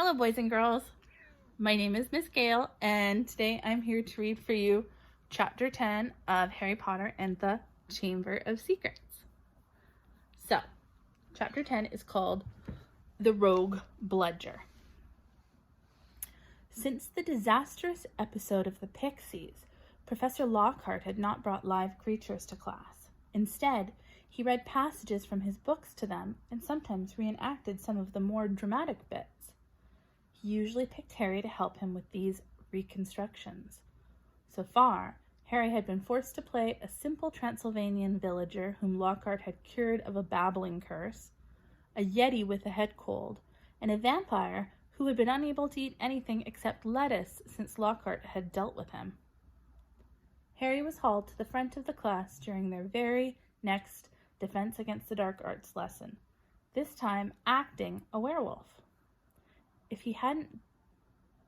Hello, boys and girls. My name is Miss Gail, and today I'm here to read for you Chapter 10 of Harry Potter and the Chamber of Secrets. So, Chapter 10 is called The Rogue Bludger. Since the disastrous episode of the Pixies, Professor Lockhart had not brought live creatures to class. Instead, he read passages from his books to them and sometimes reenacted some of the more dramatic bits. He usually picked Harry to help him with these reconstructions. So far, Harry had been forced to play a simple Transylvanian villager whom Lockhart had cured of a babbling curse, a yeti with a head cold, and a vampire who had been unable to eat anything except lettuce since Lockhart had dealt with him. Harry was hauled to the front of the class during their very next Defense Against the Dark Arts lesson, this time acting a werewolf. If he hadn't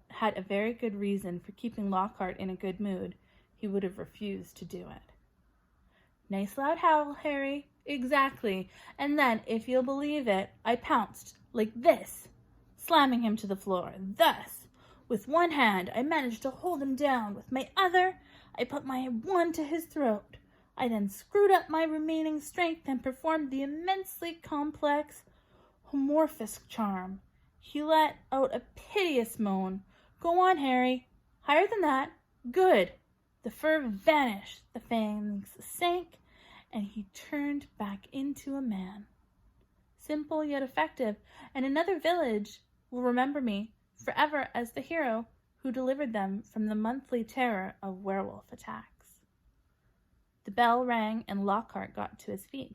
had a very good reason for keeping Lockhart in a good mood, he would have refused to do it. Nice loud howl, Harry. Exactly. And then, if you'll believe it, I pounced like this, slamming him to the floor. Thus, with one hand, I managed to hold him down. With my other, I put my one to his throat. I then screwed up my remaining strength and performed the immensely complex homorphous charm. He let out a piteous moan. Go on, Harry. Higher than that. Good. The fur vanished, the fangs sank, and he turned back into a man. Simple yet effective, and another village will remember me forever as the hero who delivered them from the monthly terror of werewolf attacks. The bell rang and Lockhart got to his feet.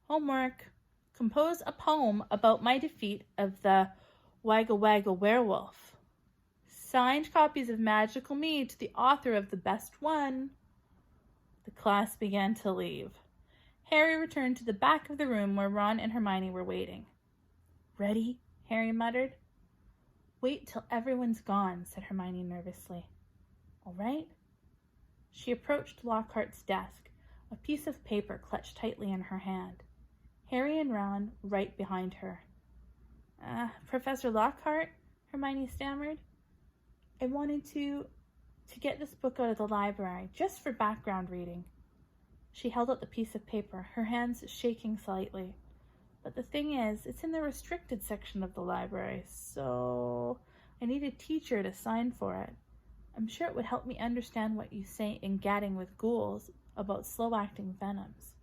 Homework. Compose a poem about my defeat of the Wagga Wagga werewolf. Signed copies of Magical Me to the author of the best one. The class began to leave. Harry returned to the back of the room where Ron and Hermione were waiting. Ready? Harry muttered. Wait till everyone's gone, said Hermione nervously. All right. She approached Lockhart's desk, a piece of paper clutched tightly in her hand. Harry and Ron right behind her. Professor Lockhart, Hermione stammered. I wanted to get this book out of the library, just for background reading. She held out the piece of paper, her hands shaking slightly. But the thing is, it's in the restricted section of the library, so I need a teacher to sign for it. I'm sure it would help me understand what you say in Gadding with Ghouls about slow-acting venoms.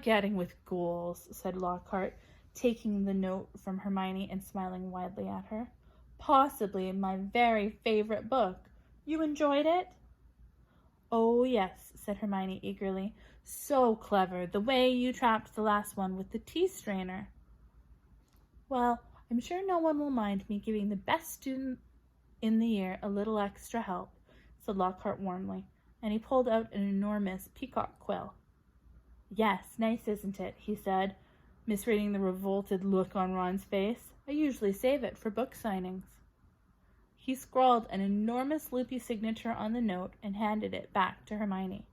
Gadding with Ghouls, said Lockhart, taking the note from Hermione and smiling widely at her. Possibly my very favorite book. You enjoyed it? Oh, yes, said Hermione eagerly. So clever, the way you trapped the last one with the tea strainer. Well, I'm sure no one will mind me giving the best student in the year a little extra help, said Lockhart warmly, and he pulled out an enormous peacock quill. Yes, nice, isn't it? He said, misreading the revolted look on Ron's face. I usually save it for book signings. He scrawled an enormous loopy signature on the note and handed it back to Hermione.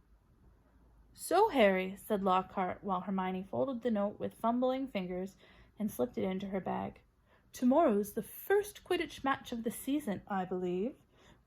So, Harry, said Lockhart, while Hermione folded the note with fumbling fingers and slipped it into her bag. Tomorrow's the first Quidditch match of the season, I believe.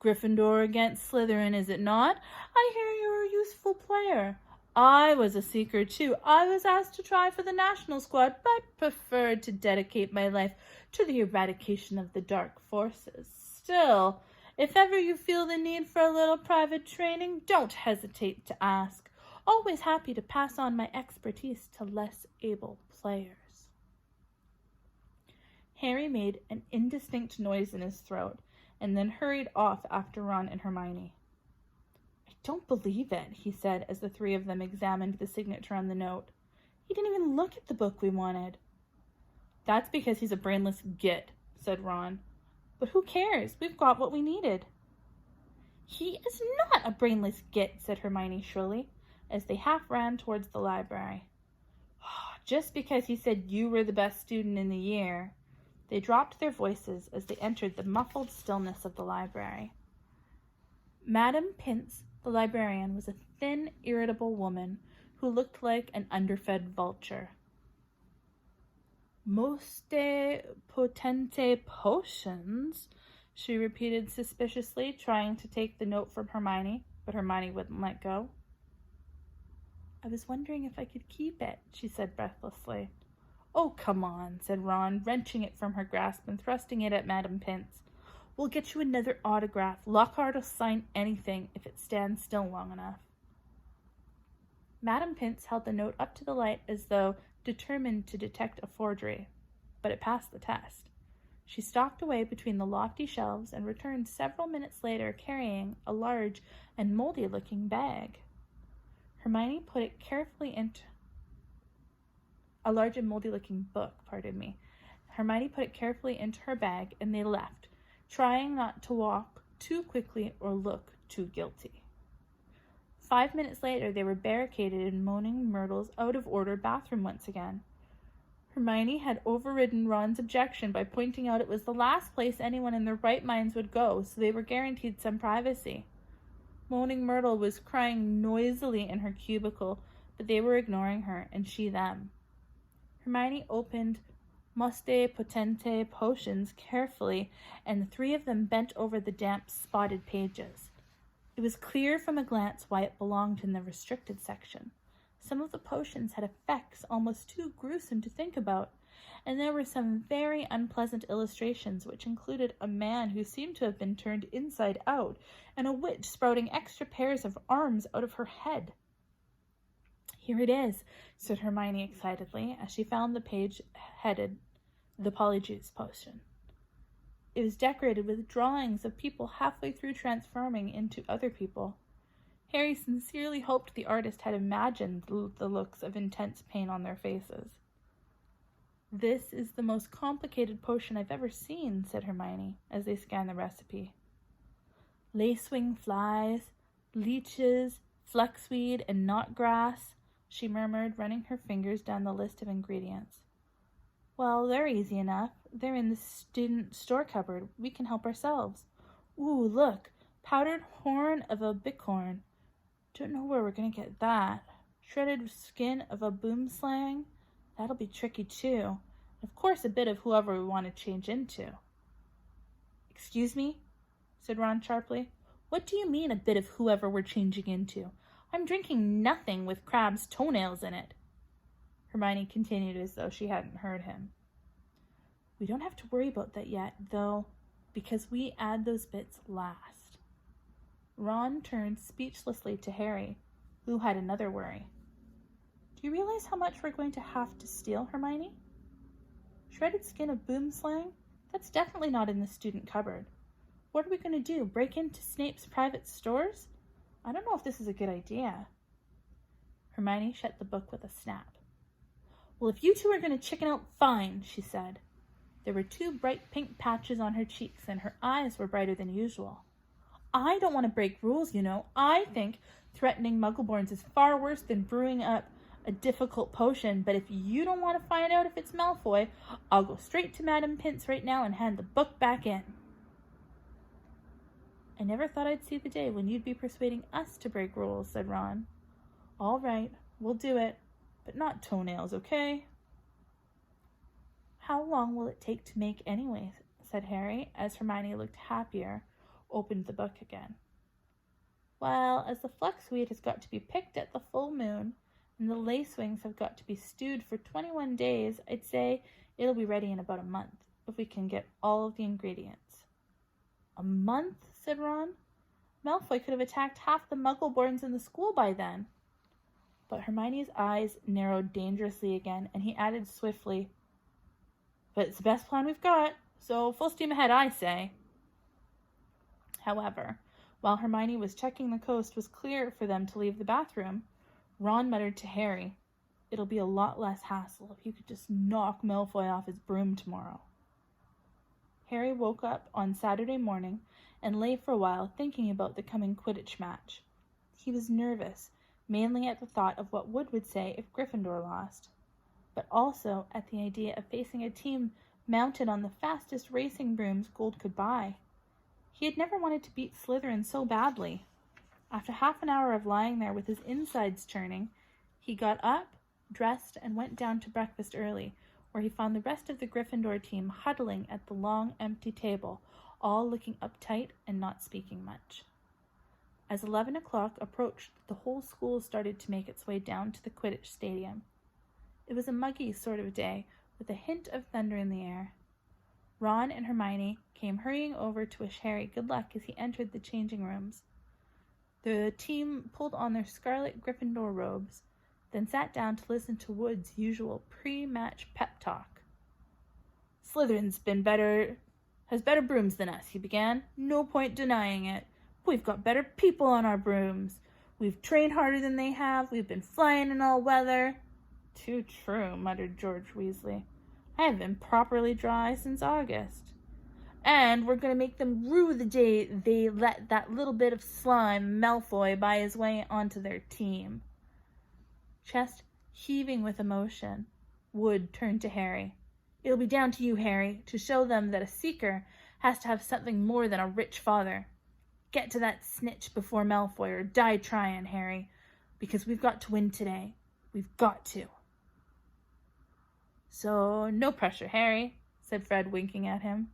Gryffindor against Slytherin, is it not? I hear you're a useful player. I was a seeker, too. I was asked to try for the national squad, but preferred to dedicate my life to the eradication of the dark forces. Still, if ever you feel the need for a little private training, don't hesitate to ask. Always happy to pass on my expertise to less able players. Harry made an indistinct noise in his throat and then hurried off after Ron and Hermione. I don't believe it, he said as the three of them examined the signature on the note. He didn't even look at the book we wanted. That's because he's a brainless git, said Ron. But who cares? We've got what we needed. He is not a brainless git, said Hermione shrilly, as they half ran towards the library. Just because he said you were the best student in the year. They dropped their voices as they entered the muffled stillness of the library. Madame Pince, the librarian, was a thin, irritable woman who looked like an underfed vulture. Moste potente potions, she repeated suspiciously, trying to take the note from Hermione, but Hermione wouldn't let go. I was wondering if I could keep it, she said breathlessly. Oh, come on, said Ron, wrenching it from her grasp and thrusting it at Madame Pince. We'll get you another autograph. Lockhart will sign anything if it stands still long enough. Madame Pince held the note up to the light as though determined to detect a forgery, but it passed the test. She stalked away between the lofty shelves and returned several minutes later carrying a large and moldy-looking bag. Hermione put it carefully into a large and moldy-looking book, Hermione put it carefully into her bag, and they left, trying not to walk too quickly or look too guilty. 5 minutes later, they were barricaded in Moaning Myrtle's out-of-order bathroom once again. Hermione had overridden Ron's objection by pointing out it was the last place anyone in their right minds would go, so they were guaranteed some privacy. Moaning Myrtle was crying noisily in her cubicle, but they were ignoring her, and she them. Hermione opened Moste Potente Potions carefully, and the three of them bent over the damp, spotted pages. It was clear from a glance why it belonged in the restricted section. Some of the potions had effects almost too gruesome to think about, and there were some very unpleasant illustrations which included a man who seemed to have been turned inside out and a witch sprouting extra pairs of arms out of her head. Here it is, said Hermione excitedly as she found the page headed The Polyjuice Potion. It was decorated with drawings of people halfway through transforming into other people. Harry sincerely hoped the artist had imagined the looks of intense pain on their faces. This is the most complicated potion I've ever seen, said Hermione, as they scanned the recipe. Lacewing flies, leeches, fluxweed, and knotgrass, she murmured, running her fingers down the list of ingredients. Well, they're easy enough. They're in the student store cupboard. We can help ourselves. Ooh, look, powdered horn of a bicorn. Don't know where we're going to get that. Shredded skin of a boomslang. That'll be tricky, too. And of course, a bit of whoever we want to change into. Excuse me? Said Ron sharply. What do you mean, a bit of whoever we're changing into? I'm drinking nothing with crab's toenails in it. Hermione continued as though she hadn't heard him. We don't have to worry about that yet, though, because we add those bits last. Ron turned speechlessly to Harry, who had another worry. Do you realize how much we're going to have to steal, Hermione? Shredded skin of boomslang? That's definitely not in the student cupboard. What are we going to do, break into Snape's private stores? I don't know if this is a good idea. Hermione shut the book with a snap. Well, if you two are going to chicken out, fine, she said. There were 2 bright pink patches on her cheeks, and her eyes were brighter than usual. I don't want to break rules, you know. I think threatening Muggleborns is far worse than brewing up a difficult potion, but if you don't want to find out if it's Malfoy, I'll go straight to Madame Pince right now and hand the book back in. I never thought I'd see the day when you'd be persuading us to break rules, said Ron. All right, we'll do it. But not toenails, okay? How long will it take to make anyway? Said Harry, as Hermione looked happier, opened the book again. Well, as the fluxweed has got to be picked at the full moon, and the lacewings have got to be stewed for 21 days, I'd say it'll be ready in about a month, if we can get all of the ingredients. A month? Said Ron. Malfoy could have attacked half the Muggleborns in the school by then. But Hermione's eyes narrowed dangerously again, and he added swiftly, But it's the best plan we've got, so full steam ahead, I say. However, while Hermione was checking the coast, it was clear for them to leave the bathroom. Ron muttered to Harry, It'll be a lot less hassle if you could just knock Malfoy off his broom tomorrow. Harry woke up on Saturday morning and lay for a while thinking about the coming Quidditch match. He was nervous, mainly at the thought of what Wood would say if Gryffindor lost, but also at the idea of facing a team mounted on the fastest racing brooms Gold could buy. He had never wanted to beat Slytherin so badly. After half an hour of lying there with his insides churning, he got up, dressed, and went down to breakfast early, where he found the rest of the Gryffindor team huddling at the long, empty table, all looking uptight and not speaking much. As 11 o'clock approached, the whole school started to make its way down to the Quidditch stadium. It was a muggy sort of day, with a hint of thunder in the air. Ron and Hermione came hurrying over to wish Harry good luck as he entered the changing rooms. The team pulled on their scarlet Gryffindor robes, then sat down to listen to Wood's usual pre-match pep talk. "Slytherin's has better brooms than us," he began. "No point denying it. We've got better people on our brooms. We've trained harder than they have. We've been flying in all weather." "Too true," muttered George Weasley. "I haven't been properly dry since August." "And we're going to make them rue the day they let that little bit of slime, Malfoy, buy his way onto their team." Chest heaving with emotion, Wood turned to Harry. "It'll be down to you, Harry, to show them that a seeker has to have something more than a rich father. Get to that snitch before Malfoy, or die trying, Harry, because we've got to win today. We've got to." "So, no pressure, Harry," said Fred, winking at him.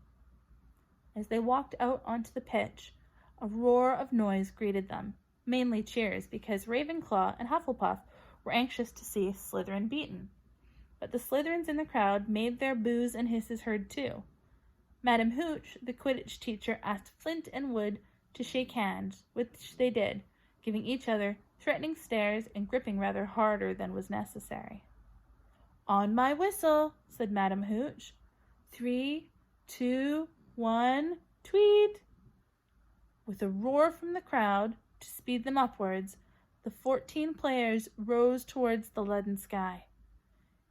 As they walked out onto the pitch, a roar of noise greeted them, mainly cheers, because Ravenclaw and Hufflepuff were anxious to see Slytherin beaten. But the Slytherins in the crowd made their boos and hisses heard too. Madam Hooch, the Quidditch teacher, asked Flint and Wood to shake hands, which they did, giving each other threatening stares and gripping rather harder than was necessary. "On my whistle," said Madam Hooch. 3, 2, 1, tweed! With a roar from the crowd to speed them upwards, the 14 players rose towards the leaden sky.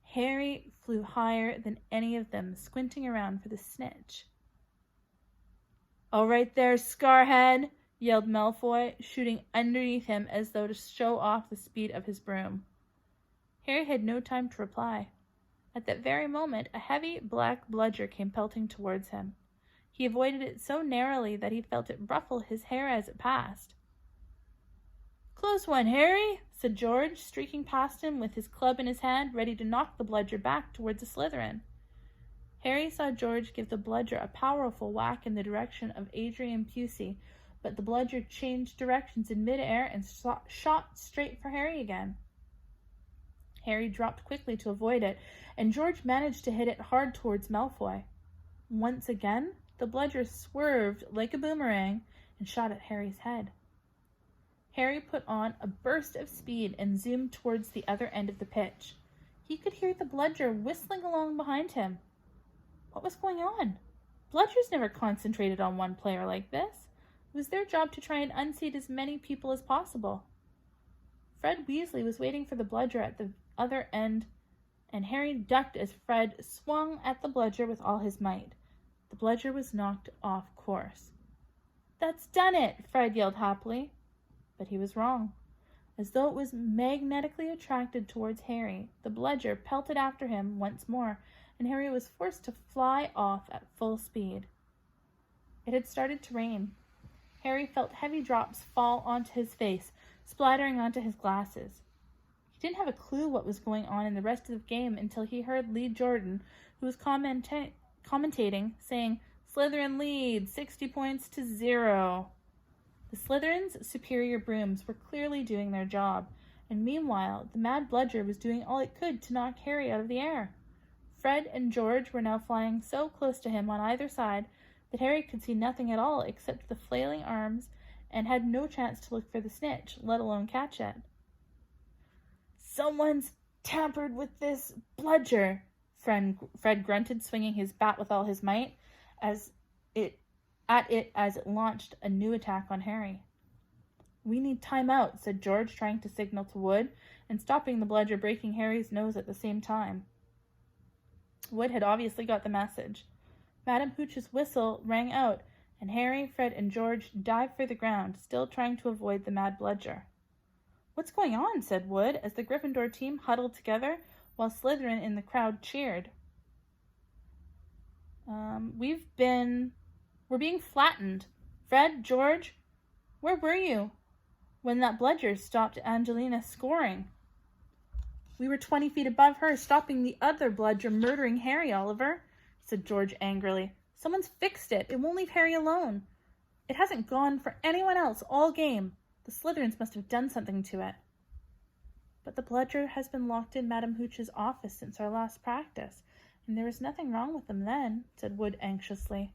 Harry flew higher than any of them, squinting around for the snitch. "All right there, Scarhead!" yelled Malfoy, shooting underneath him as though to show off the speed of his broom. Harry had no time to reply. At that very moment, a heavy black bludger came pelting towards him. He avoided it so narrowly that he felt it ruffle his hair as it passed. "Close one, Harry," said George, streaking past him with his club in his hand, ready to knock the bludger back towards the Slytherin. Harry saw George give the bludger a powerful whack in the direction of Adrian Pusey, but the bludger changed directions in mid-air and shot straight for Harry again. Harry dropped quickly to avoid it, and George managed to hit it hard towards Malfoy. Once again, the bludger swerved like a boomerang and shot at Harry's head. Harry put on a burst of speed and zoomed towards the other end of the pitch. He could hear the bludger whistling along behind him. What was going on? Bludgers never concentrated on one player like this. It was their job to try and unseat as many people as possible. Fred Weasley was waiting for the bludger at the other end, and Harry ducked as Fred swung at the bludger with all his might. The bludger was knocked off course. "That's done it!" Fred yelled happily. But he was wrong. As though it was magnetically attracted towards Harry, the bludger pelted after him once more, and Harry was forced to fly off at full speed. It had started to rain. Harry felt heavy drops fall onto his face, splattering onto his glasses. He didn't have a clue what was going on in the rest of the game until he heard Lee Jordan, who was commentating, saying, "Slytherin lead, 60 points to 0. The Slytherin's superior brooms were clearly doing their job, and meanwhile the mad bludger was doing all it could to knock Harry out of the air. Fred and George were now flying so close to him on either side that Harry could see nothing at all except the flailing arms and had no chance to look for the snitch, let alone catch it. "Someone's tampered with this bludger," Fred grunted, swinging his bat with all his might as it launched a new attack on Harry. "We need time out," said George, trying to signal to Wood, and stopping the bludger, breaking Harry's nose at the same time. Wood had obviously got the message. Madam Hooch's whistle rang out, and Harry, Fred, and George dived for the ground, still trying to avoid the mad bludger. "What's going on?" said Wood, as the Gryffindor team huddled together, while Slytherin in the crowd cheered. We're being flattened. Fred, George, where were you when that bludger stopped Angelina scoring?" We were 20 feet above her, stopping the other bludger murdering Harry, Oliver, said George angrily. Someone's fixed it. It won't leave Harry alone. It hasn't gone for anyone else all game. The Slytherins must have done something to it. But the bludger has been locked in Madame Hooch's office since our last practice, and there was nothing wrong with them then, said Wood anxiously.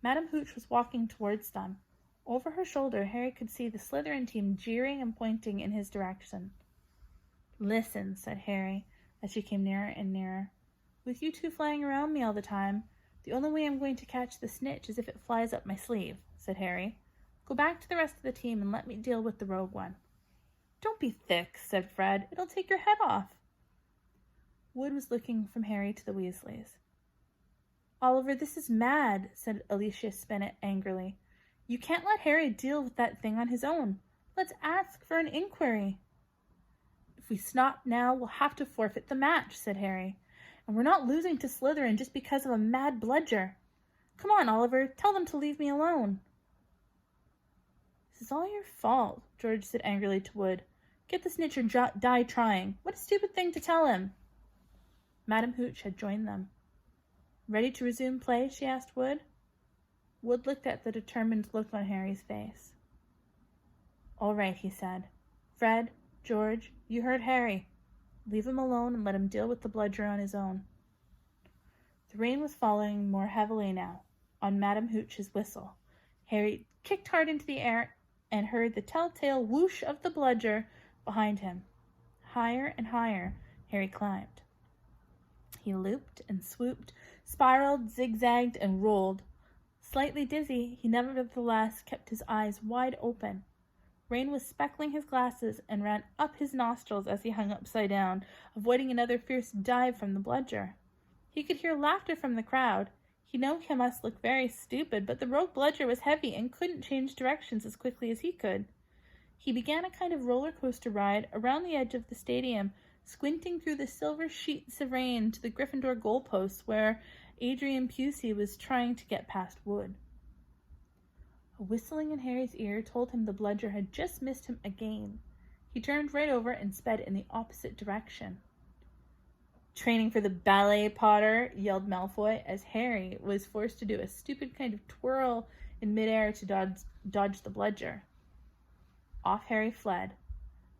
Madame Hooch was walking towards them. Over her shoulder, Harry could see the Slytherin team jeering and pointing in his direction. Listen, said Harry, as she came nearer and nearer. With you two flying around me all the time, the only way I'm going to catch the snitch is if it flies up my sleeve, said Harry. Go back to the rest of the team and let me deal with the rogue one. Don't be thick, said Fred. It'll take your head off. Wood was looking from Harry to the Weasleys. Oliver, this is mad, said Alicia Spinnet angrily. You can't let Harry deal with that thing on his own. Let's ask for an inquiry. If we stop now, we'll have to forfeit the match, said Harry. And we're not losing to Slytherin just because of a mad bludger. Come on, Oliver, tell them to leave me alone. This is all your fault, George said angrily to Wood. Get the snitch or die trying. What a stupid thing to tell him. Madame Hooch had joined them. Ready to resume play? She asked Wood. Wood looked at the determined look on Harry's face. All right, he said. Fred, George, you heard Harry. Leave him alone and let him deal with the bludger on his own. The rain was falling more heavily now, on Madame Hooch's whistle. Harry kicked hard into the air and heard the telltale whoosh of the bludger behind him. Higher and higher Harry climbed. He looped and swooped, spiraled, zigzagged, and rolled. Slightly dizzy, he nevertheless kept his eyes wide open. Rain was speckling his glasses and ran up his nostrils as he hung upside down, avoiding another fierce dive from the bludger. He could hear laughter from the crowd. He knew he must look very stupid, but the rogue bludger was heavy and couldn't change directions as quickly as he could. He began a kind of roller coaster ride around the edge of the stadium, squinting through the silver sheets of rain to the Gryffindor goalposts where Adrian Pusey was trying to get past Wood. A whistling in Harry's ear told him the bludger had just missed him again. He turned right over and sped in the opposite direction. Training for the ballet, Potter, yelled Malfoy, as Harry was forced to do a stupid kind of twirl in midair to dodge the bludger. Off Harry fled,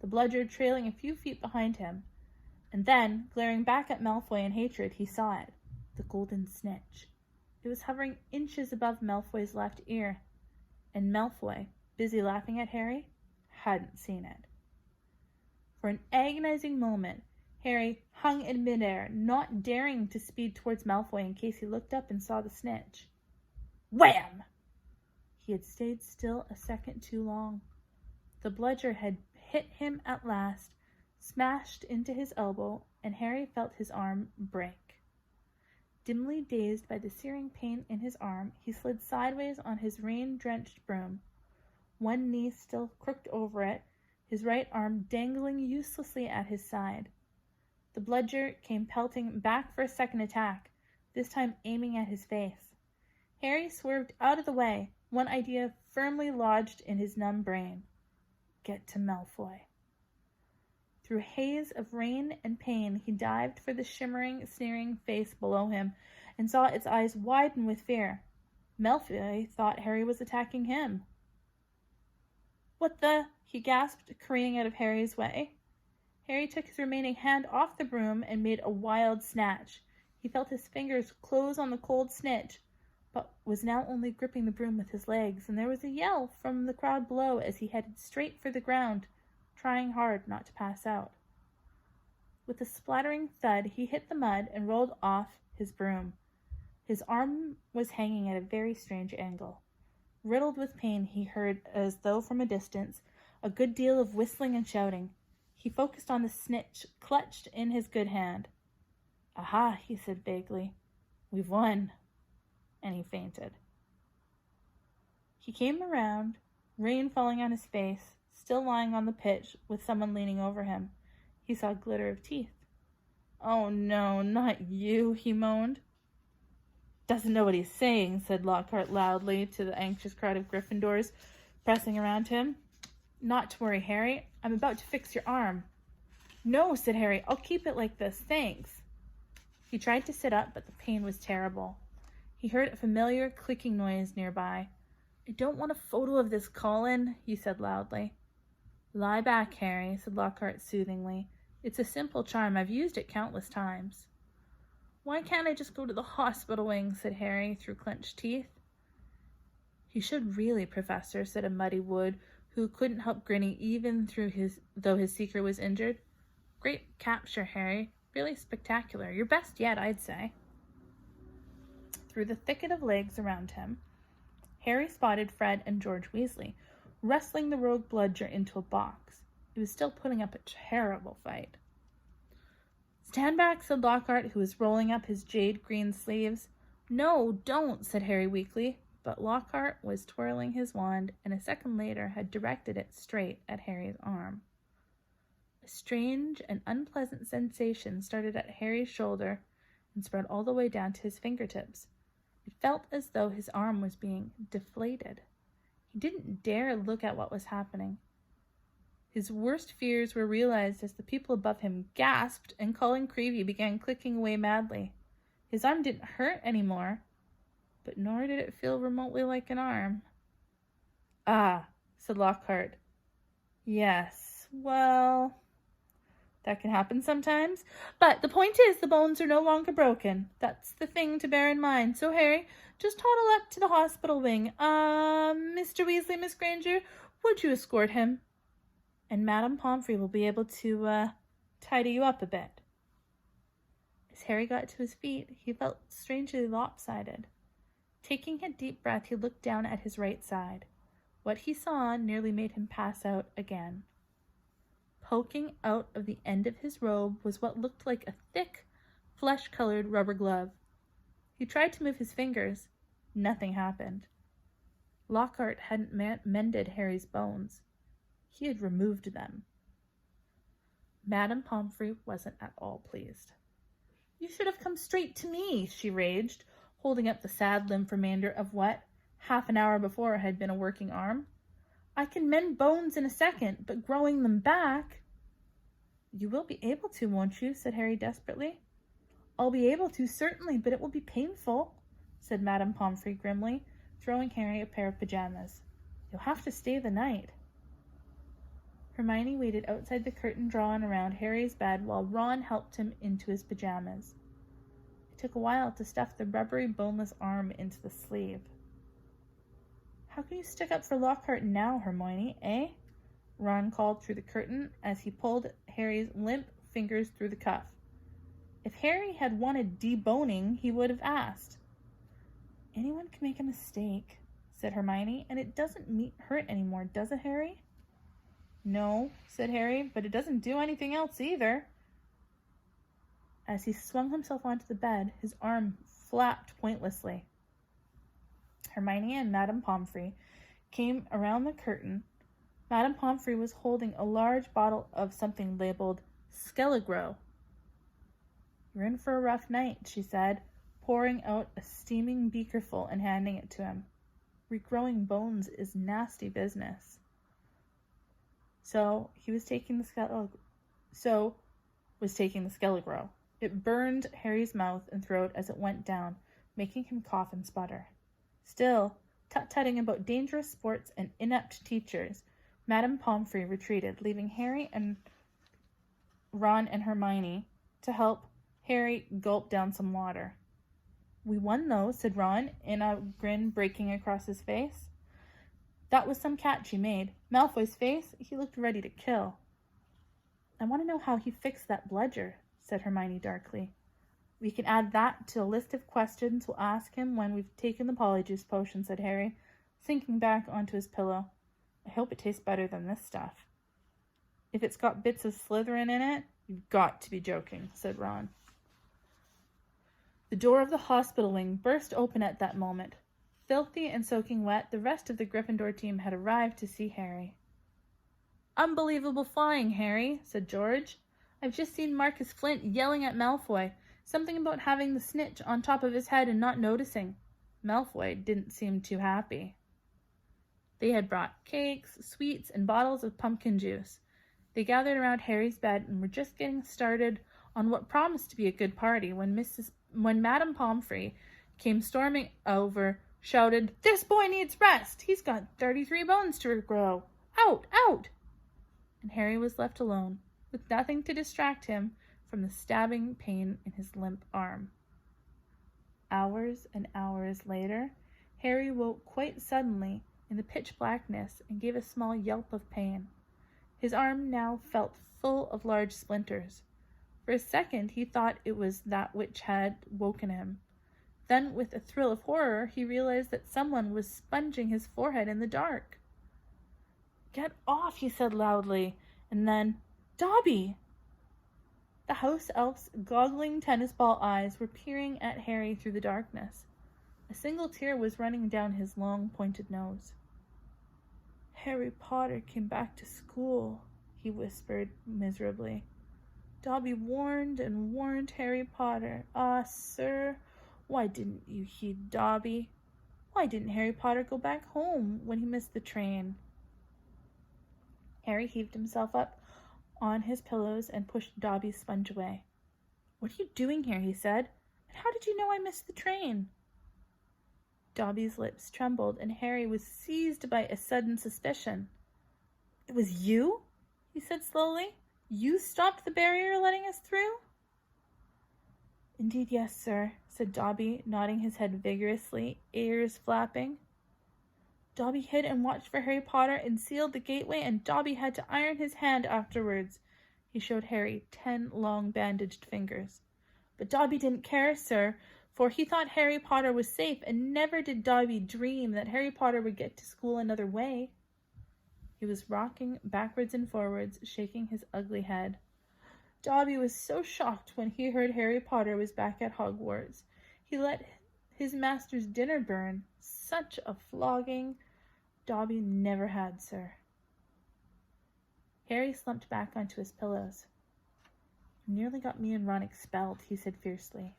the bludger trailing a few feet behind him, and then, glaring back at Malfoy in hatred, he saw it, the golden snitch. It was hovering inches above Malfoy's left ear, and Malfoy, busy laughing at Harry, hadn't seen it. For an agonizing moment, Harry hung in midair, not daring to speed towards Malfoy in case he looked up and saw the snitch. Wham! He had stayed still a second too long. The bludger had hit him at last, smashed into his elbow, and Harry felt his arm break. Dimly dazed by the searing pain in his arm, he slid sideways on his rain-drenched broom, one knee still crooked over it, his right arm dangling uselessly at his side. The bludger came pelting back for a second attack, this time aiming at his face. Harry swerved out of the way, one idea firmly lodged in his numb brain. Get to Malfoy. Through a haze of rain and pain, he dived for the shimmering, sneering face below him and saw its eyes widen with fear. Malfoy thought Harry was attacking him. What the? He gasped, careening out of Harry's way. Harry took his remaining hand off the broom and made a wild snatch. He felt his fingers close on the cold snitch, but was now only gripping the broom with his legs, and there was a yell from the crowd below as he headed straight for the ground, trying hard not to pass out. With a splattering thud, he hit the mud and rolled off his broom. His arm was hanging at a very strange angle. Riddled with pain, he heard, as though from a distance, a good deal of whistling and shouting. He focused on the snitch clutched in his good hand. Aha, he said vaguely. We've won. And he fainted. He came around, rain falling on his face, still lying on the pitch with someone leaning over him. He saw a glitter of teeth. Oh no, not you, he moaned. Doesn't know what he's saying, said Lockhart loudly to the anxious crowd of Gryffindors pressing around him. Not to worry, Harry. I'm about to fix your arm. No, said Harry. I'll keep it like this, thanks. He tried to sit up, but the pain was terrible. He heard a familiar clicking noise nearby. I don't want a photo of this, Colin, he said loudly. Lie back, Harry, said Lockhart soothingly. It's a simple charm. I've used it countless times. Why can't I just go to the hospital wing, said Harry through clenched teeth. You should really, Professor, said a muddy Wood, who couldn't help grinning even though his seeker was injured. Great capture, Harry. Really spectacular. Your best yet, I'd say. Through the thicket of legs around him, Harry spotted Fred and George Weasley, wrestling the rogue bludger into a box. He was still putting up a terrible fight. Stand back, said Lockhart, who was rolling up his jade green sleeves. No, don't, said Harry weakly, but Lockhart was twirling his wand, and a second later had directed it straight at Harry's arm. A strange and unpleasant sensation started at Harry's shoulder and spread all the way down to his fingertips. It felt as though his arm was being deflated. He didn't dare look at what was happening. His worst fears were realized as the people above him gasped and Colin Creevey began clicking away madly. His arm didn't hurt anymore, but nor did it feel remotely like an arm. Ah, said Lockhart. Yes, well, that can happen sometimes. But the point is, the bones are no longer broken. That's the thing to bear in mind. So, Harry, just toddle up to the hospital wing. Mr. Weasley, Miss Granger, would you escort him? And Madame Pomfrey will be able to, tidy you up a bit. As Harry got to his feet, he felt strangely lopsided. Taking a deep breath, he looked down at his right side. What he saw nearly made him pass out again. Poking out of the end of his robe was what looked like a thick, flesh-colored rubber glove. He tried to move his fingers. Nothing happened. Lockhart hadn't mended Harry's bones. He had removed them. Madame Pomfrey wasn't at all pleased. You should have come straight to me, she raged, holding up the sad limp remainder of what, half an hour before, had been a working arm. I can mend bones in a second, but growing them back... You will be able to, won't you? Said Harry desperately. I'll be able to, certainly, but it will be painful, said Madame Pomfrey grimly, throwing Harry a pair of pajamas. You'll have to stay the night. Hermione waited outside the curtain drawn around Harry's bed while Ron helped him into his pajamas. It took a while to stuff the rubbery, boneless arm into the sleeve. How can you stick up for Lockhart now, Hermione, eh? Ron called through the curtain as he pulled Harry's limp fingers through the cuff. If Harry had wanted deboning, he would have asked. Anyone can make a mistake, said Hermione, and it doesn't hurt anymore, does it, Harry? No, said Harry, but it doesn't do anything else either. As he swung himself onto the bed, his arm flapped pointlessly. Hermione and Madame Pomfrey came around the curtain. Madame Pomfrey was holding a large bottle of something labeled Skelligro. You're in for a rough night, she said, pouring out a steaming beakerful and handing it to him. Regrowing bones is nasty business. So was taking the Skelligro. It burned Harry's mouth and throat as it went down, making him cough and sputter. Still, tut-tutting about dangerous sports and inept teachers, Madame Pomfrey retreated, leaving Harry and Ron and Hermione to help Harry gulp down some water. We won, though, said Ron, in a grin breaking across his face. That was some catch he made. Malfoy's face, he looked ready to kill. I want to know how he fixed that bludger, said Hermione darkly. We can add that to a list of questions we'll ask him when we've taken the polyjuice potion, said Harry, sinking back onto his pillow. I hope it tastes better than this stuff. If it's got bits of Slytherin in it, you've got to be joking, said Ron. The door of the hospital wing burst open at that moment. Filthy and soaking wet, the rest of the Gryffindor team had arrived to see Harry. Unbelievable flying, Harry, said George. I've just seen Marcus Flint yelling at Malfoy. Something about having the snitch on top of his head and not noticing. Malfoy didn't seem too happy. They had brought cakes, sweets, and bottles of pumpkin juice. They gathered around Harry's bed and were just getting started on what promised to be a good party when Madame Pomfrey came storming over, shouted, "This boy needs rest! He's got 33 bones to regrow! Out! Out!" And Harry was left alone, with nothing to distract him from the stabbing pain in his limp arm. Hours and hours later, Harry woke quite suddenly in the pitch blackness and gave a small yelp of pain. His arm now felt full of large splinters. For a second he thought it was that which had woken him. Then, with a thrill of horror, he realized that someone was sponging his forehead in the dark. "Get off," he said loudly, and then, "Dobby!" The house elf's goggling tennis ball eyes were peering at Harry through the darkness. A single tear was running down his long, pointed nose. "Harry Potter came back to school," he whispered miserably. "Dobby warned and warned Harry Potter. Ah, sir, why didn't you heed Dobby? Why didn't Harry Potter go back home when he missed the train?" Harry heaved himself up on his pillows and pushed Dobby's sponge away. "What are you doing here?" he said. "And how did you know I missed the train?" Dobby's lips trembled, and Harry was seized by a sudden suspicion. "It was you?" he said slowly. "You stopped the barrier letting us through?" "Indeed, yes, sir," said Dobby, nodding his head vigorously, ears flapping. Dobby hid and watched for Harry Potter and sealed the gateway, and Dobby had to iron his hand afterwards. He showed Harry 10 long bandaged fingers. But Dobby didn't care, sir, for he thought Harry Potter was safe, and never did Dobby dream that Harry Potter would get to school another way. He was rocking backwards and forwards, shaking his ugly head. Dobby was so shocked when he heard Harry Potter was back at Hogwarts. He let his master's dinner burn. Such a flogging Dobby never had, sir. Harry slumped back onto his pillows. "You nearly got me and Ron expelled," he said fiercely.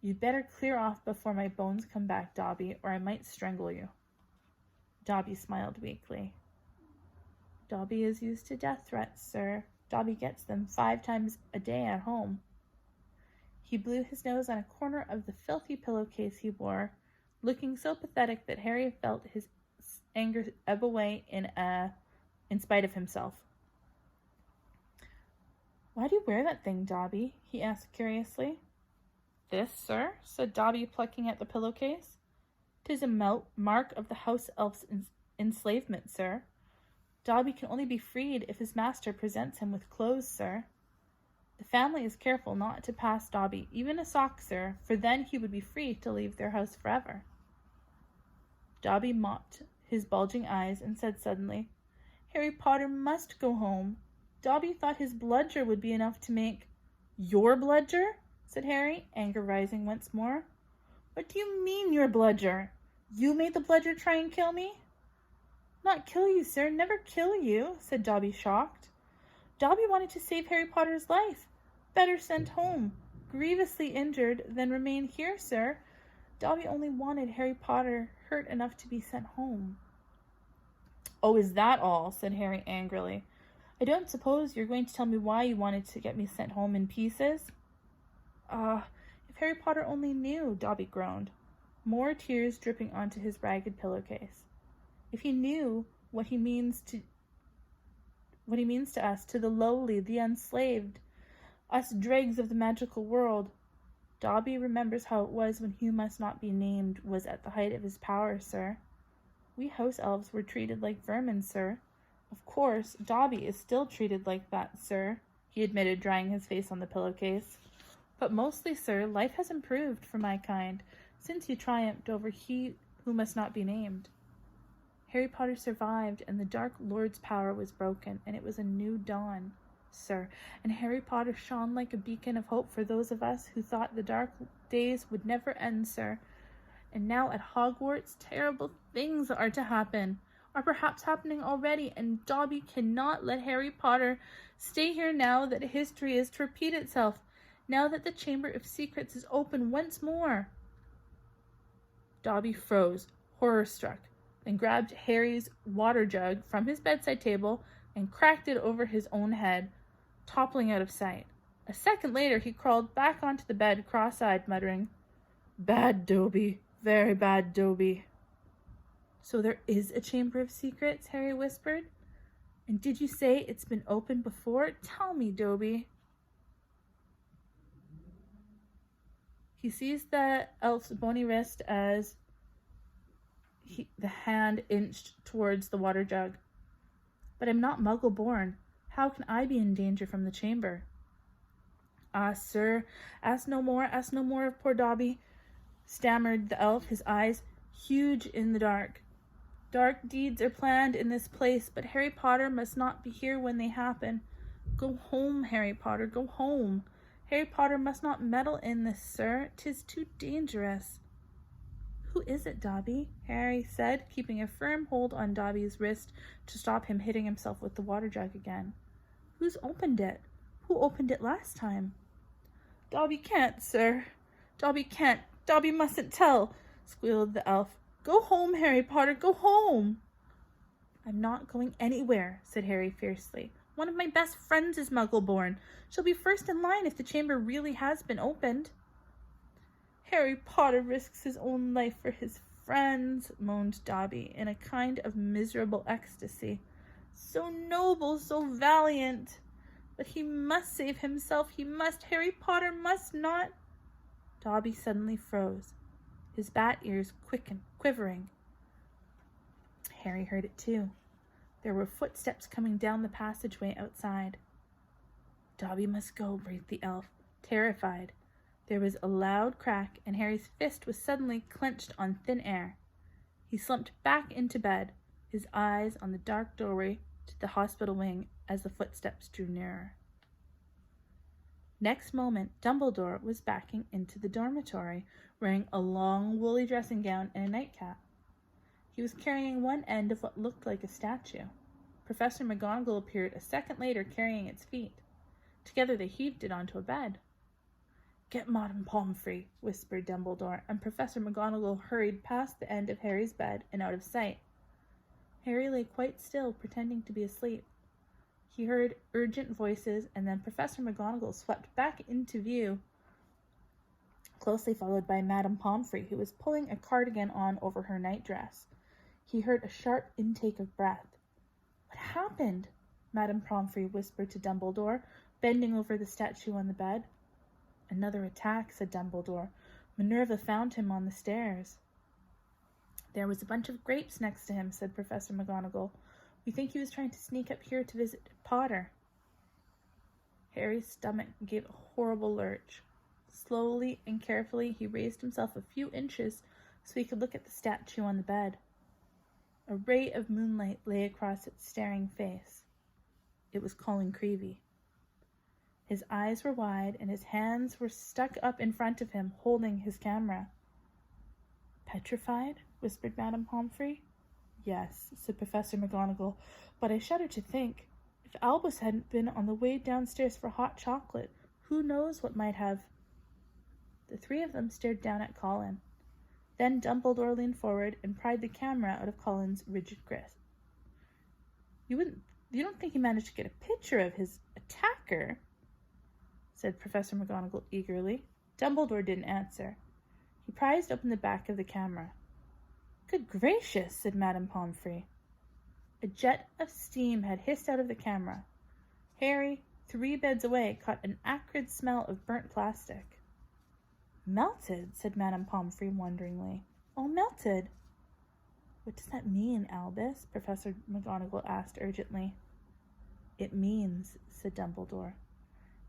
"You'd better clear off before my bones come back, Dobby, or I might strangle you." Dobby smiled weakly. "Dobby is used to death threats, sir. Dobby gets them 5 times a day at home." He blew his nose on a corner of the filthy pillowcase he wore, looking so pathetic that Harry felt his anger ebb away in spite of himself. "Why do you wear that thing, Dobby?" he asked curiously. "This, sir?" said Dobby, plucking at the pillowcase. "'Tis a mark of the house elf's enslavement, sir. Dobby can only be freed if his master presents him with clothes, sir. The family is careful not to pass Dobby even a sock, sir, for then he would be free to leave their house forever." Dobby mopped his bulging eyes and said suddenly, "Harry Potter must go home. Dobby thought his bludger would be enough to make—" "Your bludger?" said Harry, anger rising once more. "What do you mean, your bludger? You made the bludger try and kill me?" "Not kill you, sir, never kill you," said Dobby, shocked. "Dobby wanted to save Harry Potter's life. Better sent home, grievously injured, than remain here, sir. Dobby only wanted Harry Potter hurt enough to be sent home." "Oh, is that all?" said Harry angrily. "I don't suppose you're going to tell me why you wanted to get me sent home in pieces?" If Harry Potter only knew," Dobby groaned, more tears dripping onto his ragged pillowcase. "If he knew what he means to us, to the lowly, the enslaved, us dregs of the magical world. Dobby remembers how it was when Hugh Must Not Be Named was at the height of his power, sir. We house elves were treated like vermin, sir. Of course, Dobby is still treated like that, sir," he admitted, drying his face on the pillowcase. "But mostly, sir, life has improved for my kind since you triumphed over he who must not be named. Harry Potter survived, and the Dark Lord's power was broken, and it was a new dawn, sir, and Harry Potter shone like a beacon of hope for those of us who thought the dark days would never end, sir. And now at Hogwarts, terrible things are to happen, are perhaps happening already, and Dobby cannot let Harry Potter stay here now that history is to repeat itself, now that the Chamber of Secrets is open once more." Dobby froze, horror-struck, and grabbed Harry's water jug from his bedside table and cracked it over his own head, toppling out of sight. A second later, he crawled back onto the bed, cross-eyed, muttering, "Bad Dobie, very bad Dobie." "So there is a chamber of secrets?" Harry whispered. "And did you say it's been opened before? Tell me, Dobie." He seized the elf's bony wrist as the hand inched towards the water jug. "But I'm not muggle-born. How can I be in danger from the chamber?" "Ah, sir, ask no more of poor Dobby," stammered the elf, his eyes huge in the dark. "Dark deeds are planned in this place, but Harry Potter must not be here when they happen. Go home, Harry Potter, go home. Harry Potter must not meddle in this, sir. 'Tis too dangerous." "Who is it, Dobby?" Harry said, keeping a firm hold on Dobby's wrist to stop him hitting himself with the water jug again. "Who's opened it? Who opened it last time?" "Dobby can't, sir. Dobby can't. Dobby mustn't tell," squealed the elf. "Go home, Harry Potter, go home." "I'm not going anywhere," said Harry fiercely. "One of my best friends is muggle-born. She'll be first in line if the chamber really has been opened." "Harry Potter risks his own life for his friends," moaned Dobby in a kind of miserable ecstasy. "So noble, so valiant. But he must save himself. He must. Harry Potter must not." Dobby suddenly froze, his bat ears quivering. Harry heard it too. There were footsteps coming down the passageway outside. "Dobby must go," breathed the elf, terrified. There was a loud crack, and Harry's fist was suddenly clenched on thin air. He slumped back into bed, his eyes on the dark doorway to the hospital wing as the footsteps drew nearer. Next moment, Dumbledore was backing into the dormitory, wearing a long woolly dressing gown and a nightcap. He was carrying one end of what looked like a statue. Professor McGonagall appeared a second later carrying its feet. Together they heaved it onto a bed. "Get Madame Pomfrey," whispered Dumbledore, and Professor McGonagall hurried past the end of Harry's bed and out of sight. Harry lay quite still, pretending to be asleep. He heard urgent voices, and then Professor McGonagall swept back into view, closely followed by Madame Pomfrey, who was pulling a cardigan on over her nightdress. He heard a sharp intake of breath. "What happened?" Madame Pomfrey whispered to Dumbledore, bending over the statue on the bed. "Another attack," said Dumbledore. "Minerva found him on the stairs." "There was a bunch of grapes next to him," said Professor McGonagall. "We think he was trying to sneak up here to visit Potter." Harry's stomach gave a horrible lurch. Slowly and carefully he raised himself a few inches so he could look at the statue on the bed. A ray of moonlight lay across its staring face. It was Colin Creevey. His eyes were wide and his hands were stuck up in front of him, holding his camera. "Petrified?" whispered Madame Pomfrey. "Yes," said Professor McGonagall, "but I shudder to think, if Albus hadn't been on the way downstairs for hot chocolate, who knows what might have—" The three of them stared down at Colin. Then Dumbledore leaned forward and pried the camera out of Colin's rigid grip. You don't think he managed to get a picture of his attacker?" said Professor McGonagall eagerly. Dumbledore didn't answer. He prized open the back of the camera. "Good gracious," said Madame Pomfrey. A jet of steam had hissed out of the camera. Harry, 3 beds away, caught an acrid smell of burnt plastic. "Melted," said Madame Pomfrey wonderingly. "All melted." "What does that mean, Albus?" Professor McGonagall asked urgently. "It means," said Dumbledore,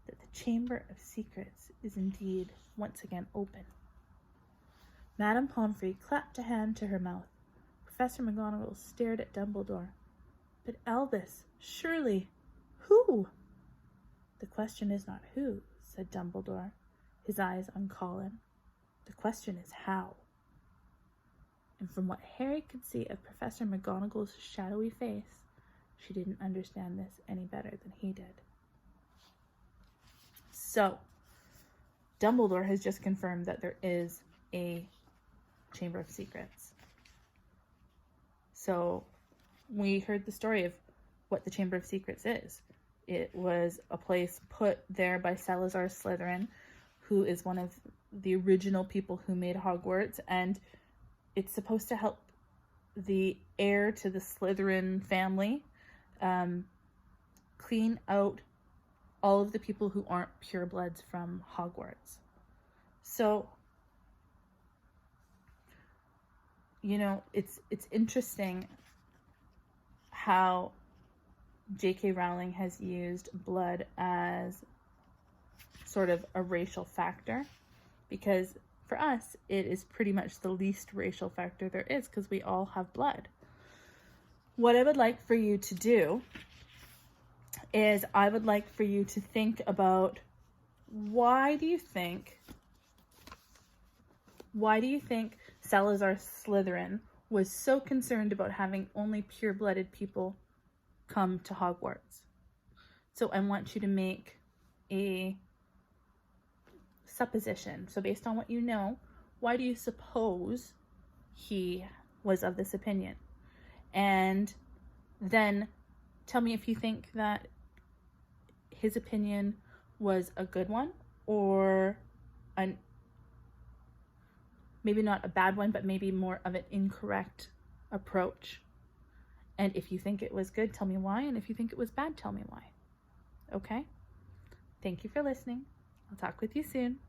"that the Chamber of Secrets is indeed once again open." Madame Pomfrey clapped a hand to her mouth. Professor McGonagall stared at Dumbledore. "But Albus, surely, who?" "The question is not who," said Dumbledore, his eyes on Colin. "The question is how." And from what Harry could see of Professor McGonagall's shadowy face, she didn't understand this any better than he did. So, Dumbledore has just confirmed that there is a Chamber of Secrets. So, we heard the story of what the Chamber of Secrets is. It was a place put there by Salazar Slytherin, who is one of the original people who made Hogwarts, and it's supposed to help the heir to the Slytherin family clean out all of the people who aren't purebloods from Hogwarts. So, you know, it's interesting how J.K. Rowling has used blood as sort of a racial factor, because for us, it is pretty much the least racial factor there is, because we all have blood. What I would like for you to do is I would like for you to think about why do you think Salazar Slytherin was so concerned about having only pure-blooded people come to Hogwarts? So I want you to make a supposition. So based on what you know, why do you suppose he was of this opinion? And then tell me if you think that his opinion was a good one, or maybe not a bad one, but maybe more of an incorrect approach. And if you think it was good, tell me why. And if you think it was bad, tell me why. Okay? Thank you for listening. I'll talk with you soon.